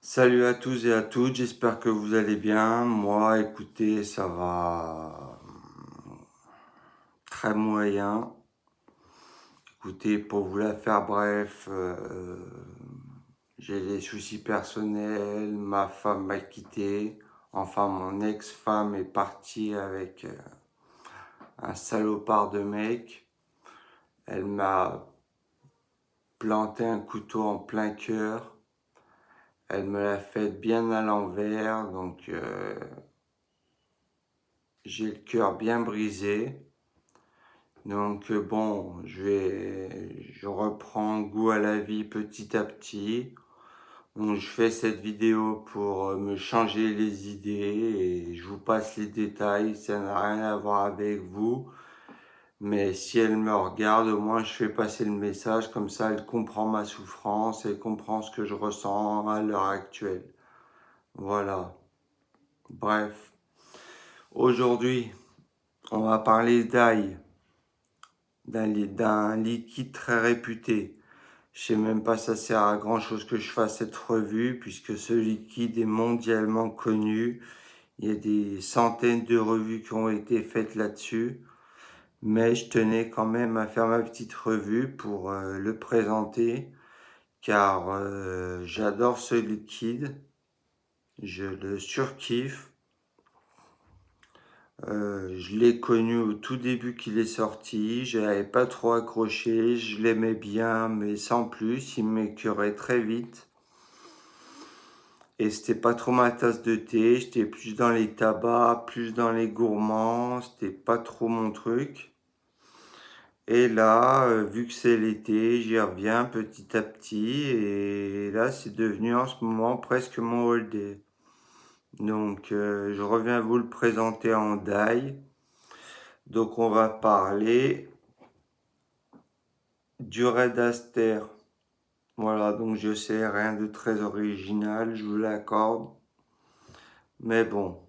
Salut à tous et à toutes, j'espère que vous allez bien. Moi, écoutez, ça va très moyen. Écoutez, pour vous la faire bref, j'ai des soucis personnels, ma femme m'a quitté, enfin mon ex-femme est partie avec un salopard de mec. Elle m'a planté un couteau en plein cœur. Elle me l'a fait bien à l'envers, donc j'ai le cœur bien brisé. Donc bon, je reprends goût à la vie petit à petit. Donc je fais cette vidéo pour me changer les idées et je vous passe les détails. Ça n'a rien à voir avec vous, mais si elle me regarde, au moins je fais passer le message. Comme ça, elle comprend ma souffrance, elle comprend ce que je ressens à l'heure actuelle. Voilà. Bref, aujourd'hui, on va parler d'ail, d'un liquide très réputé. Je sais même pas si ça sert à grand chose que je fasse cette revue puisque ce liquide est mondialement connu. Il y a des centaines de revues qui ont été faites là-dessus. Mais je tenais quand même à faire ma petite revue pour le présenter car j'adore ce liquide. Je le surkiffe. Je l'ai connu au tout début qu'il est sorti, je n'avais pas trop accroché, je l'aimais bien, mais sans plus, il m'écœurait très vite. Et c'était pas trop ma tasse de thé, j'étais plus dans les tabacs, plus dans les gourmands, c'était pas trop mon truc. Et là, vu que c'est l'été, j'y reviens petit à petit, et là c'est devenu en ce moment presque mon all-day. Donc je reviens vous le présenter en die. Donc on va parler du Red Aster. Voilà, donc je sais, rien de très original, je vous l'accorde. Mais bon,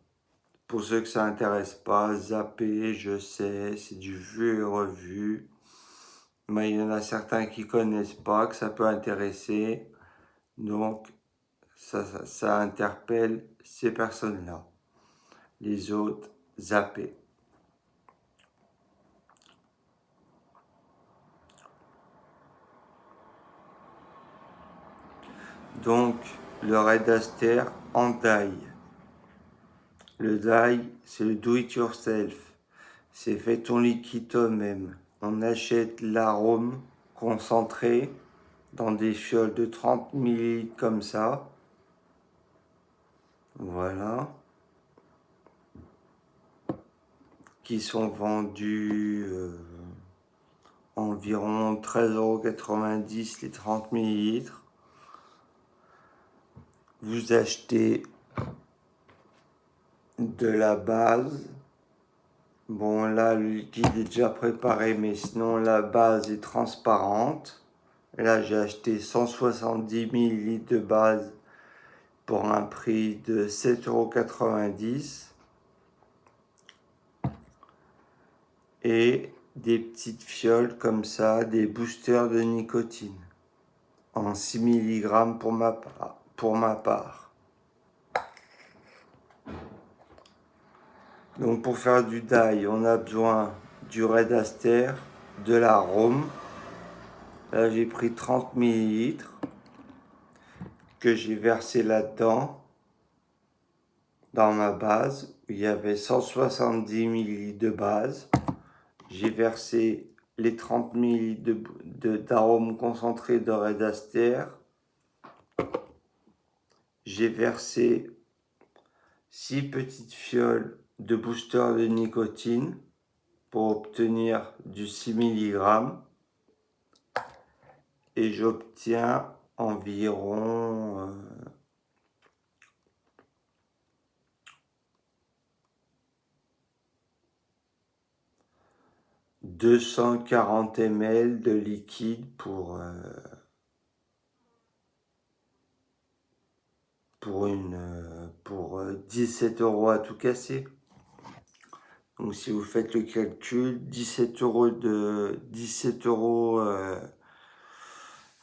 pour ceux que ça intéresse pas, zappez, je sais, c'est du vu et revu. Mais il y en a certains qui connaissent pas, que ça peut intéresser. Donc, ça interpelle ces personnes-là. Les autres, zappez. Donc, le Red Aster en die. Le die, c'est le do it yourself. C'est fait ton liquide toi-même. On achète l'arôme concentré dans des fioles de 30 ml comme ça. Voilà. Qui sont vendus environ 13,90 € les 30 ml. Vous achetez de la base. Bon, là, le liquide est déjà préparé, mais sinon, la base est transparente. Et là, j'ai acheté 170 ml de base pour un prix de 7,90 €. Et des petites fioles comme ça, des boosters de nicotine en 6 mg pour ma part. Donc pour faire du die, on a besoin du Red Aster, de l'arôme. Là j'ai pris 30 ml que j'ai versé là-dedans, dans ma base. Il y avait 170 ml de base. J'ai versé les 30 ml d'arôme concentré de Red Aster. J'ai versé 6 petites fioles de booster de nicotine pour obtenir du 6 mg. Et j'obtiens environ 240 ml de liquide pour 17 € à tout casser. Donc si vous faites le calcul, 17 €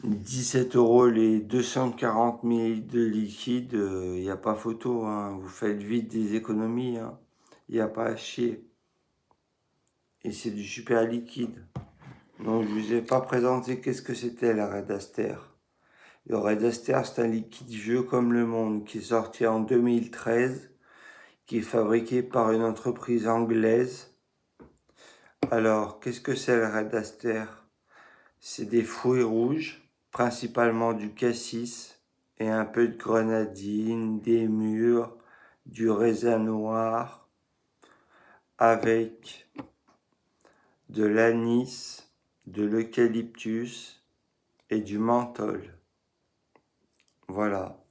17 € les 240 millilitres de liquide, il n'y a pas photo, hein. Vous faites vite des économies, hein. Il n'y a pas à chier. Et c'est du super liquide. Donc je vous ai pas présenté qu'est-ce que c'était la Red Aster. Le Red Aster, c'est un liquide vieux comme le monde qui est sorti en 2013, qui est fabriqué par une entreprise anglaise. Alors, qu'est-ce que c'est le Red Aster? C'est des fruits rouges, principalement du cassis et un peu de grenadine, des mûres, du raisin noir, avec de l'anis, de l'eucalyptus et du menthol. Voilà.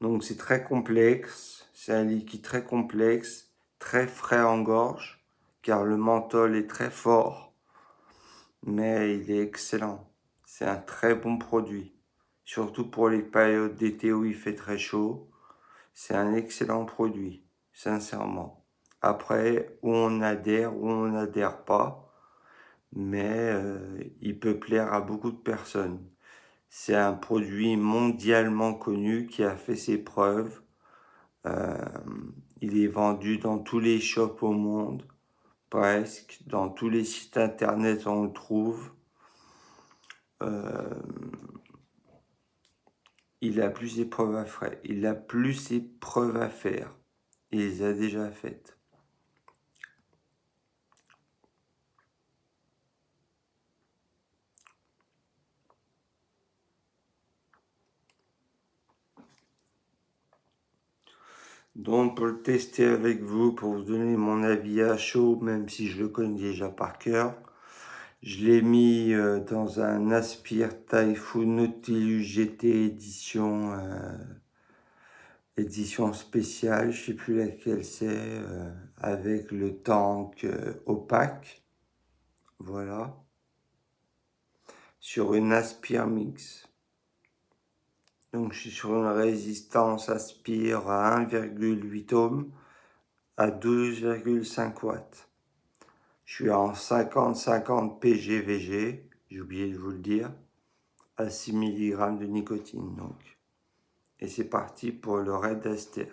Donc c'est très complexe, c'est un liquide très complexe, très frais en gorge, car le menthol est très fort, mais il est excellent. C'est un très bon produit, surtout pour les périodes d'été où il fait très chaud. C'est un excellent produit, sincèrement. Après, où on adhère, où on n'adhère pas, mais il peut plaire à beaucoup de personnes. C'est un produit mondialement connu qui a fait ses preuves. Euh, il est vendu dans tous les shops au monde, presque. Dans tous les sites internet, on le trouve. Euh, il a plus ses preuves à faire. Il a plus ses preuves à faire. Il les a déjà faites. Donc pour le tester avec vous, pour vous donner mon avis à chaud, même si je le connais déjà par cœur, je l'ai mis dans un Aspire Typhoon Nautilus GT édition spéciale, je sais plus laquelle c'est, avec le tank opaque, voilà, sur une Aspire Mix. Donc je suis sur une résistance Aspire à 1,8 ohms à 12,5 watts. Je suis en 50-50 PGVG, j'ai oublié de vous le dire, à 6 mg de nicotine donc. Et c'est parti pour le Red Aster.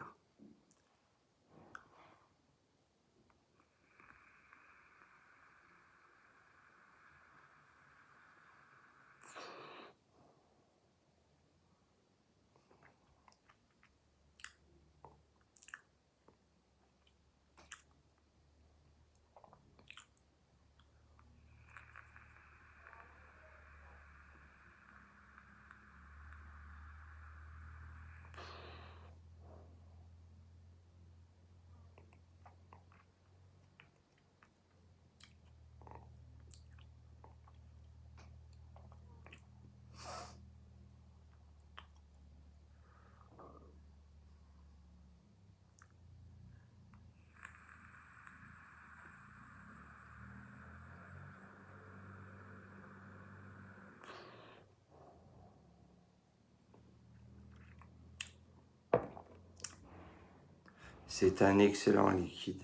C'est un excellent liquide.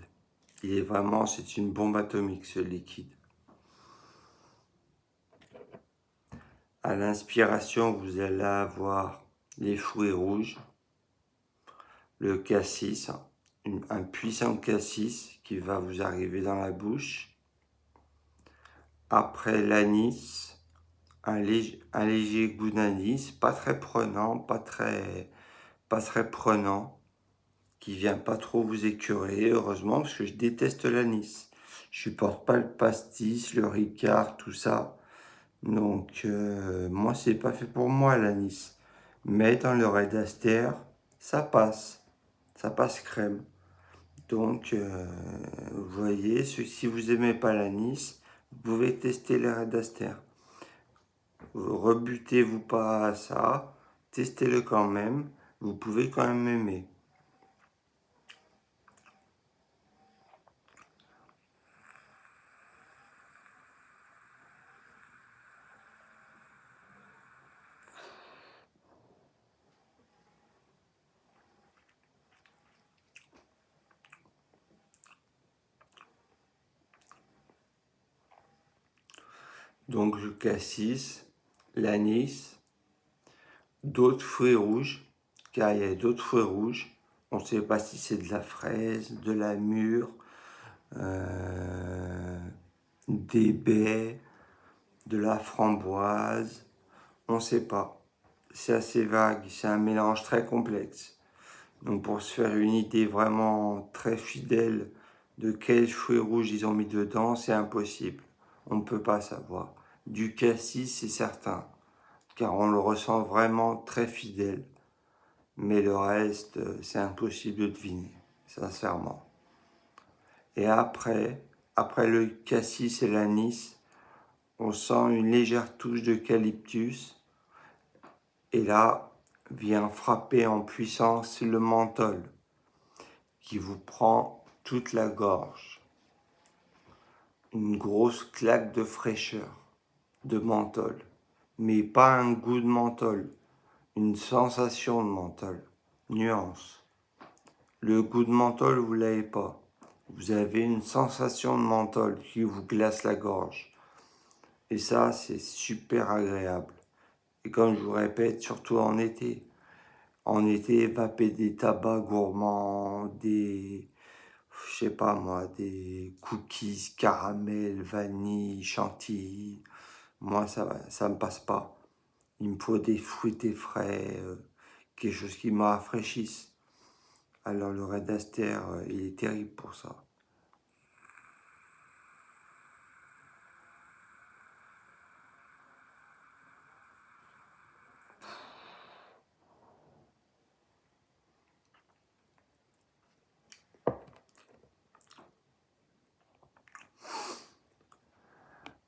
Il est vraiment, c'est une bombe atomique ce liquide. À l'inspiration, vous allez avoir les fruits rouges, le cassis, un puissant cassis qui va vous arriver dans la bouche. Après l'anis, un léger goût d'anis, pas très prenant, pas très prenant, qui vient pas trop vous écœurer, heureusement, parce que je déteste l'anis. Je supporte pas le pastis, le ricard, tout ça. Donc, moi, c'est pas fait pour moi, l'anis. Mais dans le Red Aster, ça passe. Ça passe crème. Donc, vous voyez, si vous aimez pas l'anis, vous pouvez tester le Red Aster. Rebutez-vous pas à ça. Testez-le quand même. Vous pouvez quand même aimer. Donc, le cassis, l'anis, d'autres fruits rouges, car il y a d'autres fruits rouges. On ne sait pas si c'est de la fraise, de la mûre, des baies, de la framboise, on ne sait pas. C'est assez vague, c'est un mélange très complexe. Donc pour se faire une idée vraiment très fidèle de quels fruits rouges ils ont mis dedans, c'est impossible. On ne peut pas savoir. Du cassis, c'est certain, car on le ressent vraiment très fidèle. Mais le reste, c'est impossible de deviner, sincèrement. Et après le cassis et l'anis, on sent une légère touche d'eucalyptus. Et là, vient frapper en puissance le menthol, qui vous prend toute la gorge. Une grosse claque de fraîcheur, de menthol. Mais pas un goût de menthol, une sensation de menthol. Nuance. Le goût de menthol, vous l'avez pas. Vous avez une sensation de menthol qui vous glace la gorge. Et ça, c'est super agréable. Et comme je vous répète, surtout en été. En été, vaper des tabacs gourmands, je sais pas moi, des cookies, caramel, vanille, chantilly. Moi, ça me passe pas. Il me faut des fruités frais, quelque chose qui me rafraîchisse. Alors le Red Aster, il est terrible pour ça.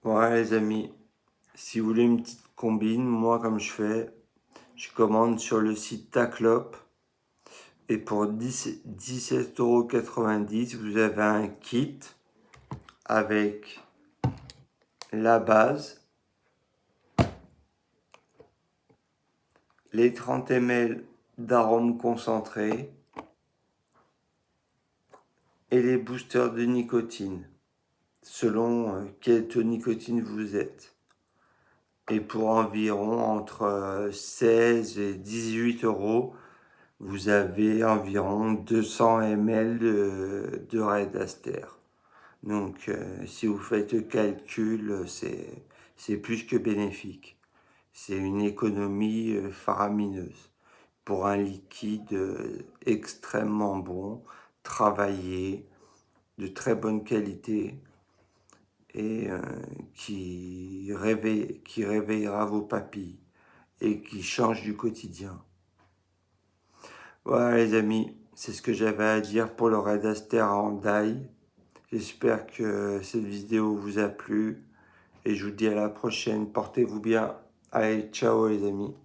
Voilà les amis, si vous voulez une petite combine, moi comme je fais, je commande sur le site Taclop. Et pour 17,90 €, vous avez un kit avec la base, les 30 ml d'arômes concentrés et les boosters de nicotine, selon quel taux de nicotine vous êtes. Et pour environ entre 16 et 18 €, vous avez environ 200 ml de Red Aster. Donc, si vous faites le calcul, c'est plus que bénéfique. C'est une économie faramineuse pour un liquide extrêmement bon, travaillé, de très bonne qualité et qui réveillera vos papilles et qui change du quotidien. Voilà les amis, c'est ce que j'avais à dire pour le Red Aster en die. J'espère que cette vidéo vous a plu et je vous dis à la prochaine. Portez-vous bien. Allez, ciao les amis.